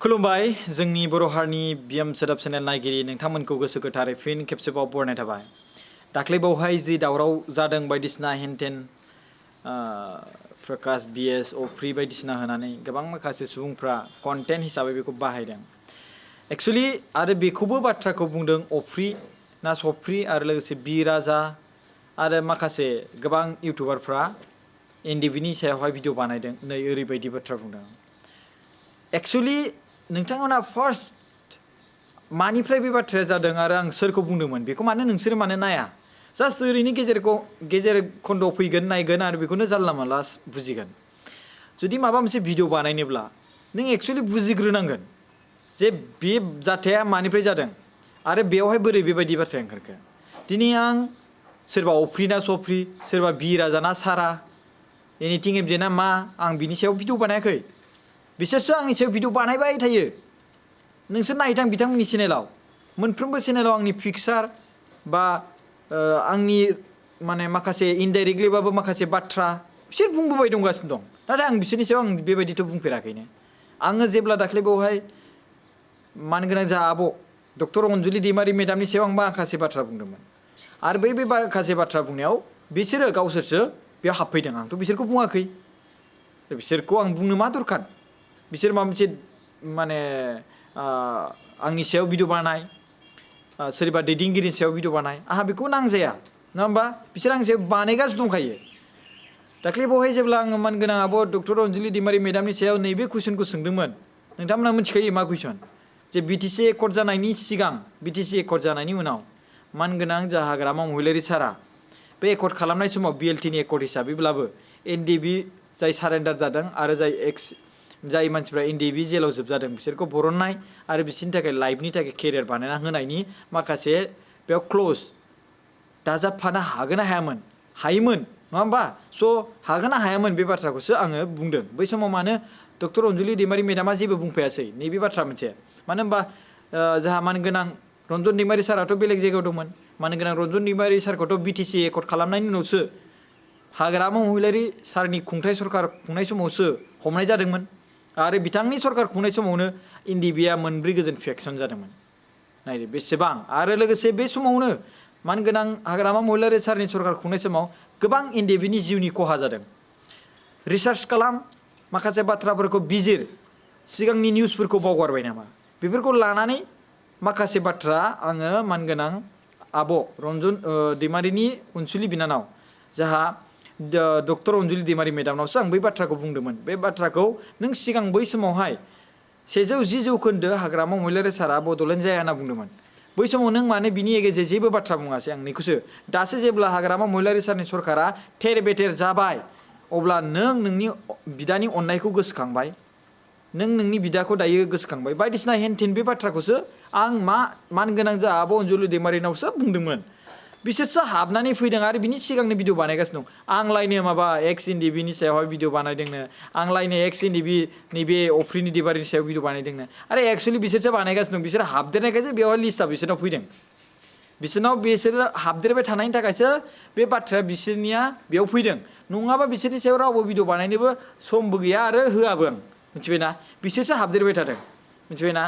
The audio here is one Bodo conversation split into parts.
खुलुमबाय जोंनि बर' हारिनि बिएम सोदोब चेनेल नायगिरि नोंथांमोनखौ गोसो गोथारै फिन खेबसेबाव बरायनाय थाबाय। दाख्लै बावहाय जि दावराव जादों बायदिसिना हेनटेन प्रकाश बिएस अफ्रि बायदिसिना होनानै गोबां माखासे सुबुंफ्रा कन्टेन्ट हिसाबै बेखौ बाहायदों। एक्चुअली आरो बेखौबो बाथ्राखौ बुंदों अफ्रि ना सफ्रि आरो लोगोसे बि राजा आरो माखासे गोबां इउटुबारफ्रा एनडिबिनि सायावहाय भिडिअ बानायदों। नै ओरैबायदि बाथ्रा बुंदों। एक्चुअली नोंथांमोना फार्स्ट मानिफ्राय बे बाथ्राया जादों आरो आं सोरखौ बुंदोंमोन बेखौ मानो नोंसोरो मानो नाया। जास्ट ओरैनो गेजेर खन्द'आव फैगोन नायगोन आरो बेखौनो जानला मानला बुजिगोन। जुदि माबा मोनसे भिडिअ बानायनोब्ला नों एक्चुअली बुजिग्रोनांगोन जे बे जाथाया मानिफ्राय जादों आरो बेयावहाय बोरै बेबायदि बाथ्राया ओंखारखो। दिनै आं सोरबा अफ्रि ना सफ्रि सोरबा बि राजा ना सारा एनिथिं एबजे ना मा आं बिनि सायाव भिडिअ बानायाखै। बिसोरसो आंनि सायाव भिडिअ बानायबाय थायो। नोंसोर नायथां बिथांमोननि चेनेलाव मोनफ्रोमबो चेनेलाव आंनि पिक्सार बा आंनि माने माखासे इनडाइरेक्टलिबाबो माखासे बाथ्रा बिसोर बुंबोबाय दंगासिनो दं। नाथाय आं बिसोरनि सायाव आं बेबायदिथ' बुंफेराखैनो। आङो जेब्ला दाख्लै बावहाय मानगोनां जा आब' डक्टर अनजुलि दैमारि मेडामनि सायाव आं माखासे बाथ्रा बुंदोंमोन आरो बै माखासे बाथ्रा बुंनायाव बिसोरो गावसोरसो बेयाव हाबफैदों। आंथ' बिसोरखौ बुङाखै। बिसोरखौ आं बुंनो मा दरखार। बिसोर माबा मोनसे माने आंनि सायाव भिडिअ बानाय सोरबा दैदेनगिरिनि सायाव भिडिअ बानाय आंहा बेखौ नांजाया नङा होमबा। बिसोर आंनि सायाव बानायगासिनो दंखायो। दाख्लै बावहाय जेब्ला आङो मानगोनां आब' डक्टर अनजुलि दैमारि मेडामनि सायाव नैबे कुइसनखौ सोंदोंमोन। नोंथांमोना मिथिखायो मा कुइसन। जे बिटिसि एकर्ड जानायनि सिगां बिटिसि एकर्ड जानायनि उनाव मानगोनां जा हाग्रामा महिलारि सारा बे एकर्ड खालामनाय समाव बिएलटिनि एकर्ड हिसाबैब्लाबो एनडिबि जाय सारेन्डार जादों आरो जाय मानसिफ्रा एनडिबि जेलाव जोबजादों बिसोरखौ बरननाय आरो बिसोरनि थाखाय लाइफनि थाखाय केरियार बानायना होनायनि माखासे बेयाव क्ल'ज दाजाबफानो हागोन ना हायामोन। हायोमोन नङा होमबा। स' हागोन ना हायामोन बे बाथ्राखौसो आङो बुंदों। बै समाव मानो डक्टर अनजुलि दैमारि मेडामा जेबो बुंफायासै नैबे बाथ्रा मोनसे। मानो होनबा जोंहा मानगोनां रन्जन दैमारि साराथ' बेलेग जायगायाव दंमोन। मानगोनां रन्जन दैमारि सारखौथ' बिटिसि एकर्ड खालामनायनि उनावसो हाग्रामा महिलारि सारनि सरकार खुंनाय समावसो हमनाय जादोंमोन आरो बिथांनि सरकार खुंनाय समावनो एनडिबिआ मोनब्रै गोजोन फेक्सन जादोंमोन। नायदो बेसेबां आरो लोगोसे बे समावनो मानगोनां हाग्रामा महिलारि सारनि सरकार खुंनाय समाव गोबां एनडिबिनि जिउनि खहा जादों। रिसार्च खालाम माखासे बाथ्राफोरखौ बिजिर सिगांनि निउसफोरखौ बावगारबाय नामा बेफोरखौ लानानै माखासे बाथ्रा आङो मानगोनां आब' रन्जन दैमारिनि अनसुलि बिनानाव जाहा डक्टर अनजुलि दैमारि मेडामनावसो आं बै बाथ्राखौ बुंदोंमोन। बे बाथ्राखौ नों सिगां बै समावहाय 110 जौखोन्दो हाग्रामा महिलारि सारा बड'लेण्ड जाया होनना बुंदोंमोन। बै समाव नों मानो बिनि एगेजे जेबो बाथ्रा बुङासै आं नैखौसो। दासो जेब्ला हाग्रामा महिलारि सारनि सरकारा थेर बेथेर जाबाय अब्ला नों नोंनि बिदानि अननायखौ गोसोखांबाय। नों नोंनि बिदाखौ दायो गोसोखांबाय बायदिसिना हेनथेन बे बाथ्राखौसो आं मानगोनां जा आब' अनजुलि दैमारिनावसो बुंदोंमोन। बिसोरसो हाबनानै फैदों आरो बिनि सिगांनो भिडिअ बानायगासिनो दं। आंलायनो माबा एक्स एनडिबिनि सायावहाय भिडिअ बानायदोंनो आंलायनो एक्स एनडिबि नैबे अफ्रिनि दैमारिनि सायाव भिडिअ बानायदोंनो आरो एक्सुवेलि बिसोरसो बानायगासिनो दं। बिसोर हाबदेरनायखायसो बेवहाय लिस्टआ बिसोरनाव फैदों। बिसोरो हाबदेरबाय थानायनि थाखायसो बे बाथ्राया बिसोरनिया बेयाव फैदों। नङाबा बिसोरनि सायाव रावबो भिडिअ बानायनोबो समबो गैया आरो होआबो आं मिथिबायना। बिसोरसो हाबदेरबाय थादों मिथिबायना।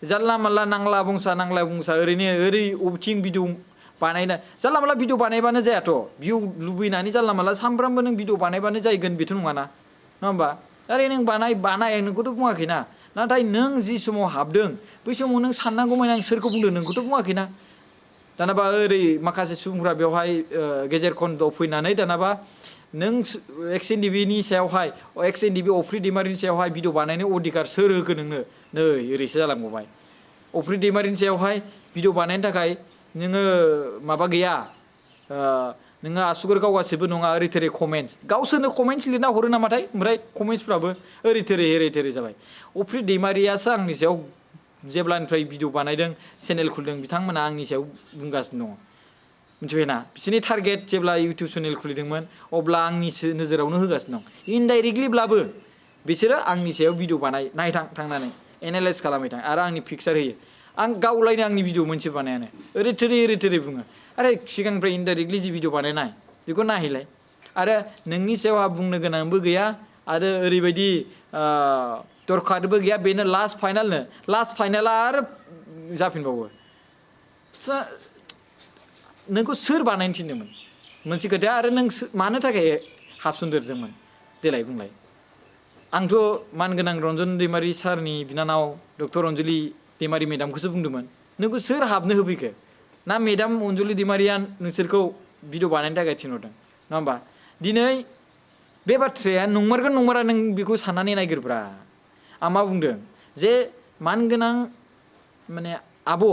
जानला मानला नांला बुंसा ओरैनो अबेथिं भिडिअ बानायना जानला मानला भिडिअ बानायबानो जायाथ'। भिउ लुबैनानै जानला मानला सामफ्रामबो नों भिडिअ बानायबानो जायगोन बेथ' नङाना नङा होमबा। आरे नों बानाय नोंखौथ' बुङाखैना। नाथाय नों जि समाव हाबदों बै समाव नों साननांगौमोन आं सोरखौ बुंदों नोंखौथ' बुङाखैना। दानाबा ओरै माखासे सुबुंफ्रा बेवहाय गेजेर खन्द'आव फैनानै दानाबा नों एक्स एनडिबिनि सायावहाय एक्स एनडिबि अफ्रि दैमारिनि सायावहाय भिडिअ बानायनो अधिकार सोर होखो नोंनो। नै ओरैसो जालांबावबाय। अफ्रि दैमारिनि सायावहाय भिडिअ बानायनो थाखाय नोङो माबा गैया नोङो आसुगुर गावगासिबो नङा ओरै थोरै कमेन्ट्स गावसोरनो कमेन्ट्स लिरना हरो नामाथाय ओमफ्राय कमेन्ट्सफ्राबो ओरै थोरै जाबाय। अफ्रि दैमारियासो आंनि सायाव जेब्लानिफ्राय भिडिअ बानायदों चेनेल खुलिदों बिथांमोना आंनि सायाव बुंगासिनो दङ मिथिबायना। बिसोरनि टारगेट जेब्ला इउटुब चेनेल खुलिदोंमोन अब्ला आंनि नोजोरावनो होगासिनो दं। इनडाइरेक्टलिब्लाबो बिसोरो आंनि सायाव भिडिअ नायथां थांनानै एनालाइज खालामबाय थां आरो आंनि पिक्सार होयो। आं गावलायनो आंनि भिडिअ मोनसे बानायानो ओरै थोरै बुङो। आरे सिगांनिफ्राय इनडाइरेक्टलि जि भिडिअ बानायनाय बेखौ नायहैलाय। आरो नोंनि सायाव आंहा बुंनो गोनांबो गैया आरो ओरैबायदि दरखारबो गैया बेनो लास्ट फाइनाला आरो जाफिनबावो नोंखौ सोर बानायनो थिनदोंमोन मोनसे खोथाया आरो नों मानो थाखाय हाबसनदेरदोंमोन देलाय बुंलाय आंथ' मानगोनां रन्जन दैमारि सारनि बिनानाव डक्टर अन्जलि दैमारि मेडामखौसो बुंदोंमोन नोंखौ सोर हाबनो होफैखो ना मेडाम अन्जलि दैमारिया नोंसोरखौ भिडिअ बानायनो थाखाय थिनहरदों नङा होमबा दिनै बे बाथ्राया नंमारगोन नंमारा नों बेखौ साननानै नायग्रोब्रा आं मा बुंदों जे मानगोनां माने आब'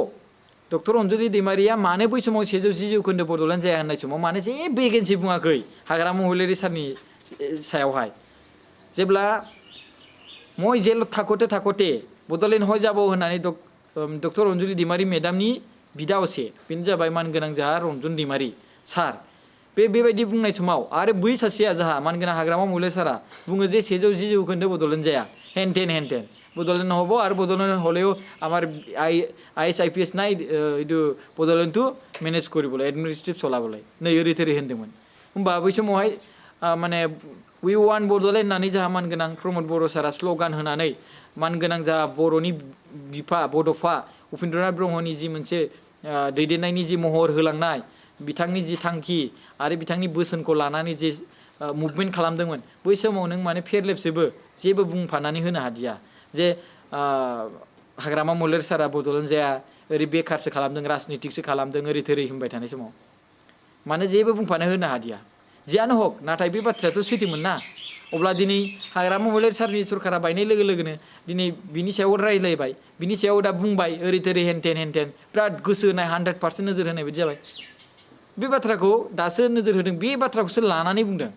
डक्टर अन्जलि दैमारिया मानो बै समाव 110 जौखोन्दो बड'लेण्ड जाया होननाय समाव मानो जेबो एगेन्सि बुङाखै हाग्रामा महिलारि सारनि सायावहाय जेब्ला মই जेल थाखते बड'लेण्ड হয় যাব होननानै डक्टर अन्जलि दैमारि मेडामनि बिदा असे बेनो जाबाय मानगोनां जोंहा रन्जन दैमारि सार बेबायदि बुंनाय समाव आरो बै सासेया जोंहा मानगोनां हाग्रामा महिलारि सारा बुङो जे 110 जौखोन्दो बड'लेण्ड जाया हेनटेन बड'लेण्ड হব আর বডলেণ্ড হলেও আমার আইএস আইপিএস নাই এইটো বড'লেণ্ডটো মেনেজ কৰিবলৈ এডমিনিষ্ট্ৰেটিভ চলাবলৈ नै ओरै थोरै होनदोंमोन होमबा बै समावहाय माने उइ वान बड'लेण्ड होननानै जोंहा मानगोनां प्रमद बर' सारा स्ल'गान होनानै मानगोनां जोंहा बर'नि बिफा बड'फा उपेन्द्रनाथ ब्रह्मनि जि मोनसे दैदेननायनि जि महर होलांनाय बिथांनि जि थांखि आरो बिथांनि बोसोनखौ लानानै जे मुभमेन्ट खालामदोंमोन बै समाव नों माने फेरलेबसेबो जेबो बुंफानानै होनो हादिया जे हाग्रामा महिलारि सारा बड'लेण्ड जाया ओरै बेखारसो खालामदों राजनितिकसो खालामदों ओरै थोरै होनबाय थानाय समाव माने जेबो बुंफानो होनो हादिया जियानो हक नाथाय बे बाथ्रायाथ' सैथोमोन ना अब्ला दिनै हाग्रामा महिलारि सारनि सरकारा बायनाय लोगो लोगोनो दिनै बिनि सायाव रायज्लायबाय बिनि सायाव दा बुंबाय ओरै थोरै हेनटेन बिराद गोसो होनाय 100% नोजोर होनाय बायदि जाबाय बे बाथ्राखौ दासो नोजोर होदों बे बाथ्राखौसो लानानै बुंदों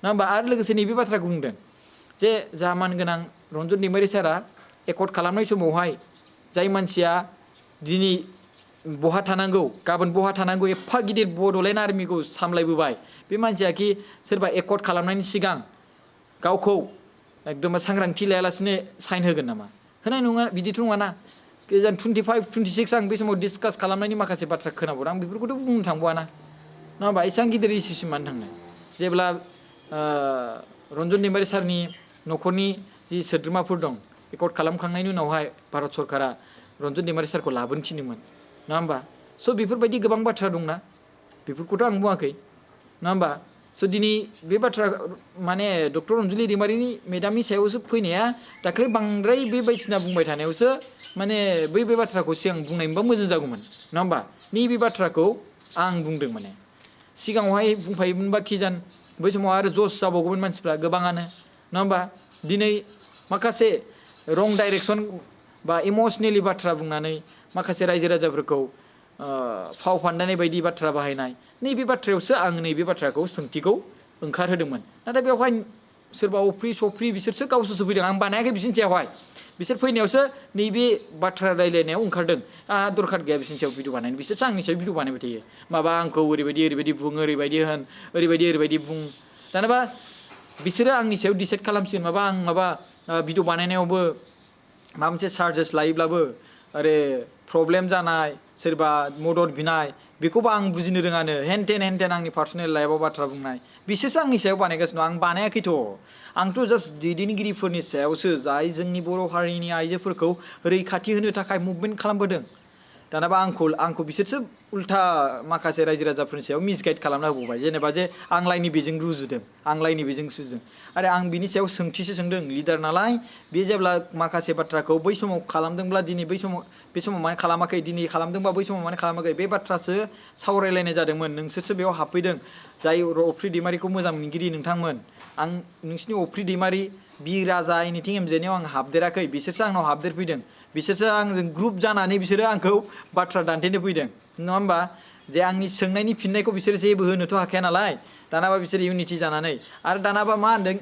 नङा होमबा आरो लोगोसे नैबे बाथ्राखौ बुंदों जे जा मानगोनां रन्जन दैमारि सारा एकर्ड खालामनाय समावहाय जाय मानसिया दिनै बहा थानांगौ गाबोन बहा थानांगौ एफा गिदिर बड'लेण्ड आर्मिखौ सामलायबोबाय बे मानसिया कि सोरबा एकर्ड खालामनायनि सिगां गावखौ एकदम सांग्रांथि लायालासिनो साइन होगोन नामा होनाय नङा बिदिथ' नङाना गोजान 25, 26 आं बे समाव डिसकास खालामनायनि माखासे बाथ्रा खोनाबावदों आं बेफोरखौथ' बुंनो थांबावाना नङा होमबा एसेबां गिदिर इस्युसिम मानो थांनो जेब्ला रन्जन दैमारि सारनि न'खरनि जि सोद्रोमाफोर दं एकर्ड खालामखांनायनि उनावहाय भारत सरकारा रन्जन दैमारि सारखौ लाबोनो थिनदोंमोन नङा होमबा स' बेफोरबायदि गोबां बाथ्रा दंना बेफोरखौथ' आं बुङाखै नङा होमबा स' दिनै बे बाथ्रा माने डक्टर अन्जलि दैमारिनि मेडामनि सायावसो फैनाया दाख्लै बांद्राय बे बायदिसिना बुंबाय थानायावसो माने बे बाथ्राखौ सिगां बुंनायमोनबा मोजां जागौमोन नङा होमबा नैबे बाथ्राखौ आं बुंदों माने सिगाङावहाय बुंफायोमोनबा खिजान बै समाव आरो जस जाबावगौमोन मानसिफ्रा गोबाङानो नङा होमबा दिनै माखासे रं डाइरेक्सन बा इमसनेलि बाथ्रा बुंनानै माखासे रायजो राजाफोरखौ फाव फान्दायनाय बायदि बाथ्रा बाहायनाय नैबे बाथ्रायावसो आं नैबे बाथ्राखौ सोंथिखौ ओंखारहोदोंमोन नाथाय बेवहाय सोरबा अफ्रि सफ्रि बिसोरसो गावसोरसो फैदों आं बानायाखै बिसोरनि सायावहाय बिसोर फैनायावसो नैबे बाथ्रा रायलायनायाव ओंखारदों आंहा दरखार गैया बिसोरनि सायाव भिडिअ बानायनो बिसोरसो आंनि सायाव भिडिअ बानायबाय थायो माबा आंखौ ओरैबायदि बुं ओरैबायदि होन ओरैबायदि बुं दानाबा बिसोरो आंनि सायाव डिसाइड खालामसिगोन माबा आं माबा भिडिअ बानायनायावबो माबा मोनसे चार्जेस लायोब्लाबो आरो प्रब्लेम जानाय सोरबा मदद बिनाय बेखौबो आं बुजिनो रोङानो हेनटेन आंनि पार्सनेल लाइफआव बाथ्रा बुंनाय बिसोरसो आंनि सायाव बानायगासिनो दं आं बानायाखैथ' आंथ' जास्ट दैदेनगिरिफोरनि सायावसो जाय जोंनि बर' हारिनि आइजोफोरखौ रैखाथि होनो थाखाय मुभमेन्ट खालामबोदों दानाबा आंखौ बिसोरसो उल्था माखासे रायजो राजाफोरनि सायाव मिसगाइड खालामना होबावबाय जेनेबा जे आंलायनि बेजों रुजुदों आंलायनि बेजों सुजुदों आरो आं बिनि सायाव सोंथिसो सोंदों लिडार नालाय बे जेब्ला माखासे बाथ्राखौ बै समाव खालामदोंब्ला दिनै बे समाव माने खालामाखै दिनै खालामदोंबा बै समाव माने खालामाखै बे बाथ्रासो सावरायलायनाय जादोंमोन नोंसोरसो बेयाव हाबफैदों जाय अफ्रि दैमारिखौ मोजां मोनगिरि नोंथांमोन आं नोंसिनि अफ्रि दैमारि बि राजा एनिथिं एमजेनायाव आं हाबदेराखै बिसोरसो आंनाव हाबदेरफैदों बिसोरसो आंजों ग्रुप जानानै बिसोरो आंखौ बाथ्रा दान्थेनो फैदों नङा होमबा जे आंनि सोंनायनि फिननायखौ बिसोर जेबो होनोथ' हाखाया नालाय दानाबा बिसोर इउनिटि जानानै आरो दानाबा मा होनदों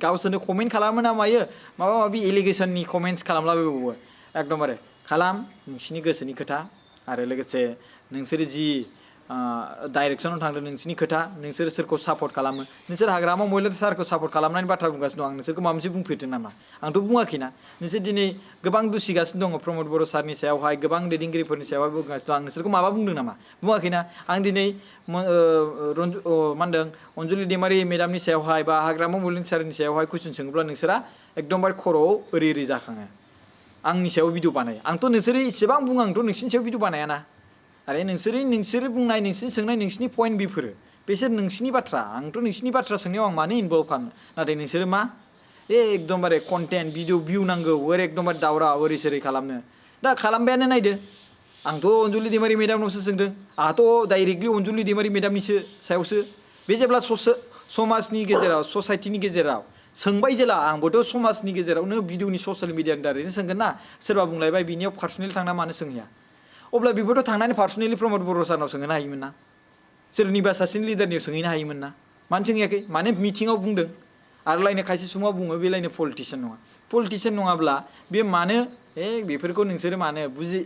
गावसोरनो कमेन्ट खालामो ना मायो माबा माबि एलिगेसननि कमेन्ट्स खालामलाबायबावो एकदमबारे खालाम नोंसिनि गोसोनि खोथा आरो लोगोसे नोंसोर जि डाइरेक्सनाव थांदों नोंसिनि खोथा नोंसोर सोरखौ सापर्ट खालामो नोंसोर हाग्रामा महिलारि सारखौ सापर्ट खालामनायनि बाथ्रा बुंगासिनो दं आं नोंसोरखौ माबा मोनसे बुंफेरदों नामा आंथ' बुङाखैना नोंसोर दिनै गोबां दुसिगासिनो दङ प्रमद बर' सारनि सायावहाय गोबां दैदेनगिरिफोरनि सायावहाय बुंगासिनो दं आं नोंसोरखौ माबा बुंदों नामा बुङाखैना आं दिनै मा होनदों अन्जलि दैमारि मेडामनि सायावहाय बा हाग्रामा महिलारि सारनि सायावहाय कुइसन सोङोब्ला नोंसोरा एकदमबारे खर'आव ओरै ओरै जाखाङो आंनि सायाव भिडिअ बानायो आंथ' नोंसोरो इसेबां बुङो आंथ' नोंसिनि सायाव भिडिअ बानायाना आरे नोंसोरो बुंनाय नोंसोर सोंनाय नोंसिनि पइन्ट बेफोरो बिसोर नोंसिनि बाथ्रा आंथ' नोंसिनि बाथ्रा सोंनायाव आं मानो इनभल्भ खालामनो नाथाय नोंसोरो मा एकदमबारे कन्टेन्ट भिडिअ भिउ नांगौ ओरै एकदमबारे दावराव ओरै सोरै खालामनो दा खालामबायानो नायदो आंथ' अनजुलि दैमारि मेदामनावसो सोंदों आंहाथ' डाइरेक्टलि अनजुलि दैमारि मेदामनिसो सायावसो बे जेब्ला समाजनि गेजेराव ससाइटिनि गेजेराव सोंबाय जेला आंबोथ' समाजनि गेजेरावनो भिडिअनि ससियेल मिडियानि दारैनो सोंगोन ना सोरबा बुंलायबाय बिनियाव पार्सनेल थांना मानो सोंहैया अब्ला बेबोथ' थांनानै पार्सनेलि प्रमद बर' सारनाव सोंहैनो हायोमोन ना सोरनिबा सासेनि लिडारनियाव सोंहैनो हायोमोन ना मानो सोंहैयाखै माने मिटिङाव बुंदों आरो लायनो खायसे सुबुङा बुङो बे लायनो पलिटिसियान नङा पलिटिसियान नङाब्ला बे मानो बेफोरखौ नोंसोरो मानो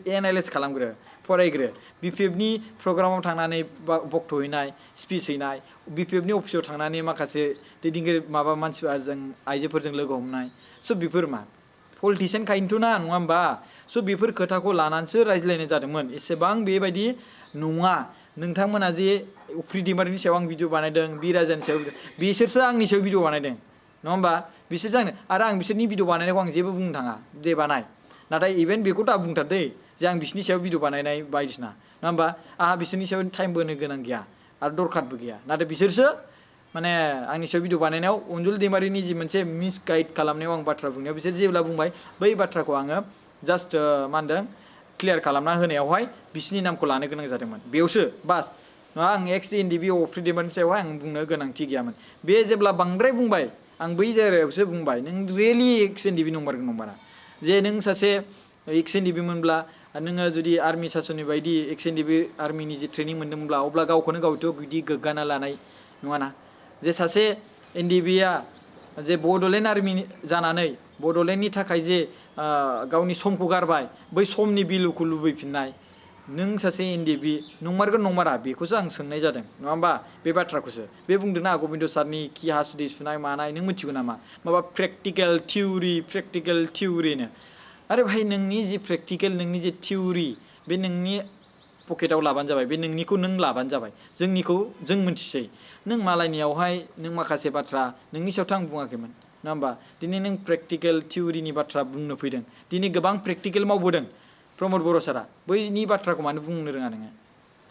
एनालाइज खालामग्रो फरायग्रो बिपिएफनि प्रग्रामाव थांनानै बक्थ हैनाय स्पिच हैनाय बिपिएफनि अफिसाव थांनानै माखासे दैदेनगिरि माबा मानसिफोरजों आइजोफोरजों लोगो हमनाय स' बेफोर मा पलिटिसियान खायनोथ' ना नङा होमबा स' बेफोर खोथाखौ लानानैसो रायज्लायनाय जादोंमोन एसेबां बेबायदि नङा नोंथांमोना जे उफ्रि दैमारिनि सायाव आं भिडिअ बानायदों बिराजानि सायाव बिसोरसो आंनि सायाव भिडिअ बानायदों नङा होमबा बिसोरसो आरो आं बिसोरनि भिडिअ बानायनायखौ आं जेबो बुंनो थाङा दे बानाय नाथाय इभेन बेखौ दा बुंथार दै जे आं बिसोरनि सायाव भिडिअ बानायनाय बायदिसिना नङा होमबा आंहा बिसोरनि सायाव टाइम बोनो गोनां गैया आरो दरखारबो गैया नाथाय बिसोरसो माने आंनि सायाव भिडिअ बानायनायाव अनजुलि दैमारिनि जि मोनसे मिसगाइड खालामनायाव आं बाथ्रा बुंनायाव बिसोर जेब्ला बुंबाय बै बाथ्राखौ आङो जास्ट मा होनदों क्लियार खालामना होनायावहाय बिसोरनि नामखौ लानो गोनां जादोंमोन बेयावसो बास नङा आं एक्स एनडिबि अफ्रि दैमारिनि सायावहाय आं बुंनो गोनांथि गैयामोन बे जेब्ला बांद्राय बुंबाय आं बै जायगायावसो बुंबाय नों रियेलि एक्स एनडिबि नंमारगोन नंमारा जे नों सासे एक्स एनडिबि मोनब्ला नोङो जुदि आर्मि सासननि बायदि एक्स एनडिबि आर्मिनि जि ट्रेनिं मोन्दोंमोनब्ला अब्ला गावखौनो गावथ' बिदि गोग्गाना लानाय नङाना जे सासे एनडिबिआ जे बड'लेण्ड आर्मि जानानै बड'लेण्डनि थाखाय जे गावनि समखौ गारबाय बै समनि बिलुखौ लुबैफिननाय नों सासे एनडिबि नंमारगोन नंमारा बेखौसो आं सोंनाय जादों नङा होमबा बे बाथ्राखौसो बे बुंदोंना गबिन्द सारनि खि हासुदै सुनाय मानाय नों मिथिगौ नामा माबा प्रेक्टिकेल थिउरिनो आरे भाई नोंनि जि प्रेक्टिकेल नोंनि जे थिउरि बे नोंनि पकेटाव लाबानो जाबाय बे नोंनिखौ नों लाबानो जाबाय जोंनिखौ जों मिथिसै नों मालायनियावहाय नों माखासे बाथ्रा नोंनि सायावथ' आं बुङाखैमोन नङा होमबा दिनै नों प्रेक्टिकेल थिउरिनि बाथ्रा बुंनो फैदों दिनै गोबां प्रेक्टिकेल मावबोदों प्रमद बर' सारा बैनि बाथ्राखौ मानो बुंनो रोङा नोङो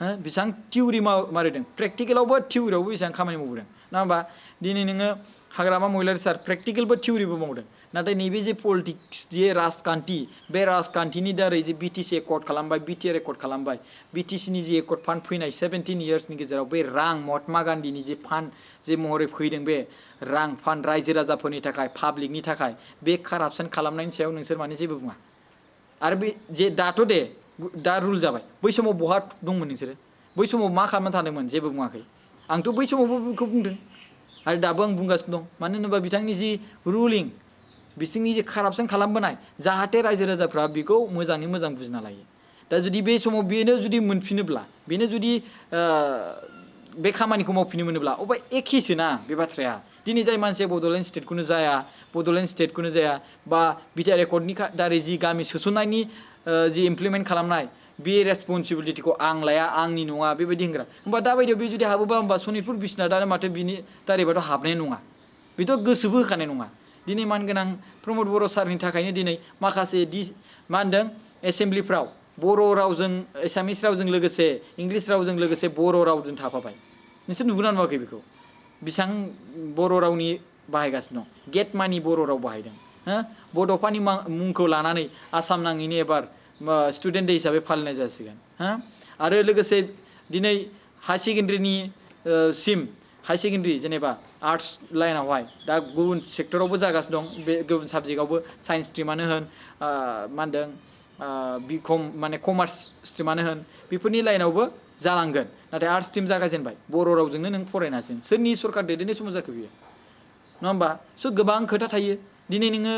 हो बेसेबां थिउरि मारिदों प्रेक्टिकेलावबो थिउरियावबो बेसेबां खामानि मावबोदों नङा होमबा दिनै नोङो हाग्रामा महिलारि सार प्रेक्टिकेलबो थिउरिबो मावदों नाथाय नैबे जे पलिटिक्स जे राजखान्थि बे राजखान्थिनि दारै जे बिटिसि एकर्ड खालामबाय बिटिआर एकर्ड खालामबाय बिटिसिनि जे एकर्ड फान्ड फैनाय 17 इयार्सनि गेजेराव बे रां महात्मा गान्धीनि जे फान्ड जे महरै फैदों बे रां फान्ड रायजो राजाफोरनि थाखाय पाब्लिकनि थाखाय बे कारापसन खालामनायनि सायाव नोंसोर माने जेबो बुङा आरो बे जे दाथ' दे दा रुल जाबाय बै समाव बहा दंमोन नोंसोरो बै समाव मा खालामना थादोंमोन जेबो बुङाखै आंथ' बै समावबो बेखौ बुंदों आरो दाबो आं बुंगासिनो दं मानो होनोबा बिथांनि जि रुलिं बिथिंनि जे कारापसन खालामबोनाय जाहाथे रायजो राजाफ्रा बेखौ मोजाङै मोजां बुजिना लायो दा जुदि बे समाव बेनो जुदि मोनफिनोब्ला बेनो जुदि बे खामानिखौ मावफिननो मोनोब्ला अब्ला एखेसो ना बे बाथ्राया दिनै जाय मानसिया बड'लेण्ड स्टेटखौनो जाया बड'लेण्ड स्टेटखौनो जाया बा बिटिआर एकर्डनि दारै जि गामि सोसननायनि जि इमप्लिमेन्ट खालामनाय बे रेसपन्सिबिलिटिखौ आं लाया आंनि नङा बेबायदि होनग्रा होमबा दाबायदियाव बे जुदि हाबोबा होमबा सनितपुर बिश्वनाथानो माथो बिनि दारैबाथ' हाबनाय नङा बेथ' गोसोबो होखानाय नङा दिनै मानगोनां प्रमद बर' सारनि थाखायनो दिनै माखासे मा होनदों एसेमब्लिफ्राव बर' रावजों एसामिस रावजों लोगोसे इंलिस रावजों लोगोसे बर' रावजों थाफाबाय नोंसोर नुगोना नुवाखै बेखौ बेसेबां बर' रावनि बाहायगासिनो दं गेट मानि बर' राव बाहायदों हो बड'फानि मुंखौ लानानै आसाम नाङैनो एबार स्टुडेन्ट डे हिसाबै फालिनाय जासिगोन हो आरो लोगोसे दिनै हाई सेकेन्डारिनि सिम हाई सेकेन्डारि जेनेबा आर्ट्स लाइनावहाय दा गुबुन सेक्टरावबो जागासिनो दं बे गुबुन साबजेक्टआवबो साइन्स स्ट्रिमानो होन मा होनदों बिकम माने कमार्स स्ट्रिमानो होन बेफोरनि लाइनावबो जालांगोन नाथाय आर्ट्स स्ट्रिम जागायजेनबाय बर' रावजोंनो नों फरायनो हासिगोन सोरनि सरकार दैदेननाय समाव जाखो बियो नङा होमबा स' गोबां खोथा थायो दिनै नोङो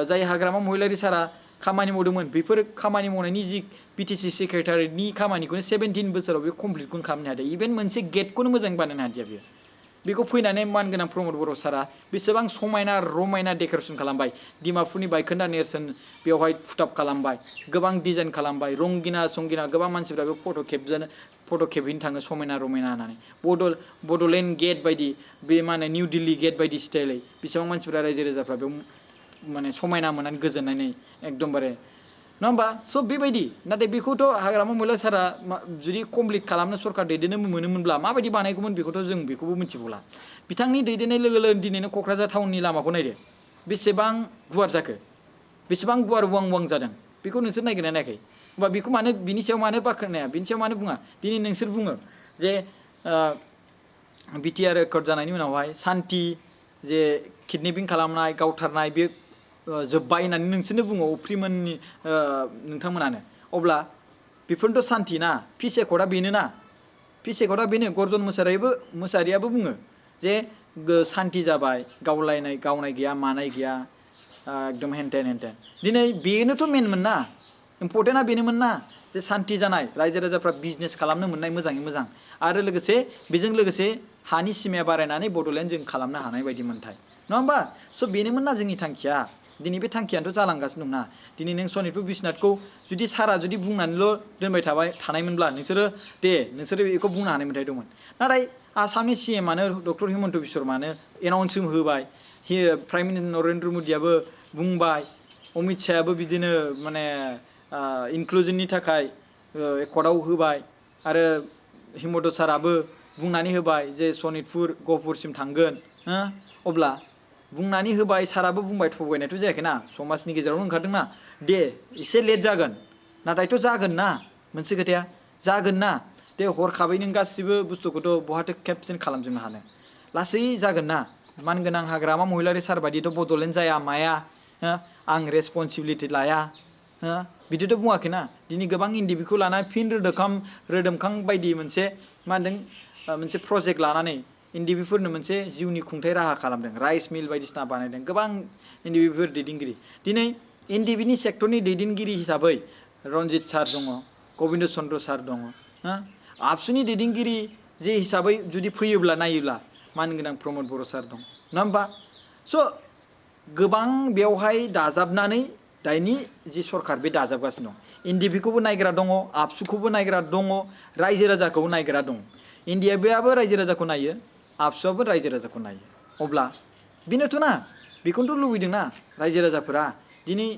जाय हाग्रामा महिलारि सारा खामानि मावदोंमोन बेफोर खामानि मावनायनि जि बिटिसि सेक्रेटारिनि खामानिखौनो 17 बोसोराव बे कमप्लिटखौनो खालामनो हादों इभेन मोनसे गेटखौनो मोजां बानायनो हादिया बियो बेखौ फैनानै मानगोनां प्रमद बर' सारा बेसेबां समायना रमायना डेक'रेसन खालामबाय डिमापुरनि बायखोन्दा नेरसोन बेवहाय फुटाप खालामबाय गोबां डिजाइन खालामबाय रंगिना संगिना गोबां मानसिफ्रा बे फट' खेबहैनो थाङो समायना रमायना होननानै बड'लेण्ड गेट बायदि बे मा होनो निउ दिल्ली गेट बायदि स्टाइलै बेसेबां मानसिफ्रा रायजो राजाफ्रा बेयाव माने समायना मोननानै गोजोननानै एकदमबारे नङा होमबा स' बेबायदि नाथाय बेखौथ' हाग्रामा महिला सारा जुदि कमप्लिट खालामनो सरकार दैदेननो मोनोमोनब्ला माबायदि बानायगौमोन बेखौथ' जों बेखौबो मिथिबावला बिथांनि दैदेननाय लोगो लोगो दिनैनो क'क्राझार टाउननि लामाखौ नायदो बेसेबां गुवार जाखो बेसेबां गुवार वां वां जादों बेखौ नोंसोर नायगिरना नायाखै होमबा बेखौ मानो बिनि सायाव मानो बाख्नाया बिनि सायाव मानो बुङा दिनै नोंसोर बुङो जे बिटिआर रेकर्ड जानायनि उनावहाय सान्ति जे किडनेपिं खालामनाय गावथारनाय बे जोब्बाय होननानै नोंसोरनो बुङो अफ्रिमोननि नोंथांमोनानो अब्ला बेफोरनोथ' सान्ति ना पिस एकर्डआ बेनो ना पिस एकर्डआ बेनो गर्जन मोसाहारियाबो बुङो जे सान्ति जाबाय गावलायनाय गावनाय गैया मानाय गैया एकदम हेनटेन दिनै बेनोथ' मेनमोन ना इम्पर्टेन्टआ बेनोमोन ना जे सान्ति जानाय रायजो राजाफ्रा बिजनेस खालामनो मोननाय मोजाङै मोजां आरो लोगोसे बेजों लोगोसे हानि सिमाया बारायनानै बड'लेण्ड जों खालामनो हानाय बायदि मोनथाय नङा होमबा स' बेनोमोन ना जोंनि थांखिया दिनै बे थांखियानोथ' जालांगासिनो दंना दिनै नों सनितपुर बिश्वनाथखौ जुदि सारा जुदि बुंनानैल' दोनबाय थानायमोनब्ला नोंसोरो बेखौ बुंनो हानाय मोन्थाय दंमोन नाथाय आसामनि CMआनो डक्टर हिमन्त बिश्व शर्मानो एनाउन्समेन्ट होबाय प्राइम मिनिस्टार नरेन्द्र मदियाबो बुंबाय अमित शाहयाबो बिदिनो माने इनक्लुजननि थाखाय एकर्डआव होबाय आरो हिमन्त साराबो बुंनानै होबाय जे सनितपुर गहपुरसिम थांगोन अब्ला बुंनानै होबाय साराबो बुंबाय थगायनायथ' जायाखैना समाजनि गेजेरावनो ओंखारदोंना दे एसे लेट जागोन नाथायथ' जागोन ना मोनसे खोथाया जागोन ना दे हरखाबै नों गासिबो बुस्थुखौथ' बहाथो खेबसेनो खालामजोबनो हानो लासै जागोन ना मानगोनां हाग्रामा महिलारि सार बायदिथ' बड'लेण्ड जाया माया आं रेसपन्सिबिलिटि लाया बिदिथ' बुङाखैना दिनै गोबां NDBखौ लानानै फिन रोदोमखां बायदि मोनसे मा होनदों मोनसे प्रजेक्ट लानानै NDBफोरनो मोनसे जिउनि खुंथाय राहा खालामदों राइस मिल बायदिसिना बानायदों गोबां NDBफोर दैदेनगिरि दिनै NDBनि सेक्टरनि दैदेनगिरि हिसाबै रन्जित सार दङ गबिन्द चन्द्र सार दङ आबसुनि दैदेनगिरि जे हिसाबै जुदि फैयोब्ला नायोब्ला मानगोनां प्रमद बर' सार दं नङा होमबा स' गोबां बेवहाय दाजाबनानै दानि जि सरकार बे दाजाबगासिनो दं NDBखौबो नायग्रा दङ आबसुखौबो नायग्रा दङ रायजो राजाखौबो नायग्रा दं NDBआबो रायजो राजाखौ नायो आबसुआबो रायजो राजाखौ नायो अब्ला बेनोथ' ना बेखौनोथ' लुबैदों ना रायजो राजाफोरा दिनै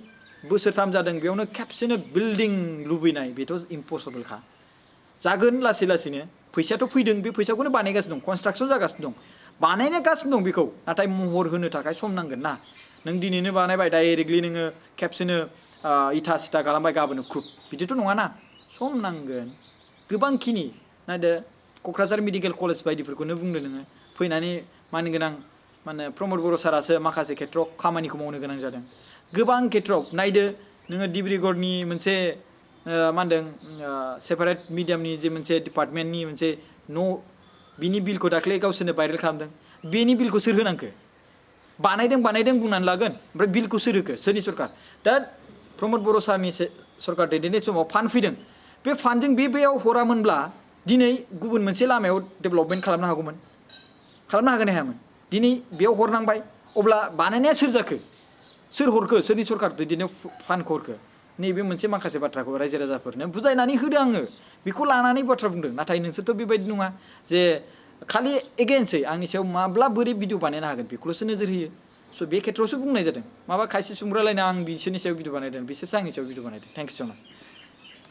बोसोरथाम जादों बेयावनो खेबसेनो बिल्डिं लुबैनाय बेथ' इम्पसिबोलखा जागोन लासै लासैनो फैसायाथ' फैदों बे फैसाखौनो बानायगासिनो दं कनस्ट्राक्सन जागासिनो दं बानायगासिनो दं बेखौ नाथाय महर होनो थाखाय सम नांगोन ना नों दिनैनो बानायबाय डाइरेक्टलि नोङो खेबसेनो इथा सिथा खालामबाय गाबोनो खुब बिदिथ' नङाना सम नांगोन गोबांखिनि नायदो क'क्राझार मेडिकेल कलेज बायदिफोरखौनो बुंदो नोङो फैनानै मानगोनां माने प्रमद बर' सारासो माखासे खेथ्रआव खामानिखौ मावनो गोनां जादों गोबां खेथ्रआव नायदो नोङो डिब्रुगड़नि मोनसे मा होनदों सेपारेट मिडियामनि जे मोनसे डिपार्टमेन्टनि मोनसे न' बिनि बिलखौ दाख्लै गावसोरनो भाइरेल खालामदों बेनि बिलखौ सोर होनांखो बानायदों बुंनानै लागोन ओमफ्राय बिलखौ सोर होखो सोरनि सरकार दा प्रमद बर' सारनि सरकार दैदेननाय समाव फान्ड फैदों बे फान्डजों बेयाव हरामोनब्ला दिनै गुबुन मोनसे लामायाव डेभेलपमेन्ट खालामनो हागौमोन खालामनो हागोन ना हायामोन दिनै बेयाव हरनांबाय अब्ला बानायनाया सोर जाखो सोर हरखो सोरनि सरकार दैदेननायाव फान्डखौ हरखो नैबे मोनसे माखासे बाथ्राखौ रायजो राजाफोरनो बुजायनानै होदो आङो बेखौ लानानै बाथ्रा बुंदों नाथाय नोंसोरथ' बेबायदि नङा जे खालि एगेन्सै आंनि सायाव माब्ला बोरै भिडिअ बानायनो हागोन बेखौल'सो नोजोर होयो स' बे खेथ्रआवसो बुंनाय जादों माबा खायसे सुंग्रालायना आं बिसोरनि सायाव भिडिअ बानायदों बिसोरसो आंनि सायाव भिडिअ बानायदों थेंक इउ स' माच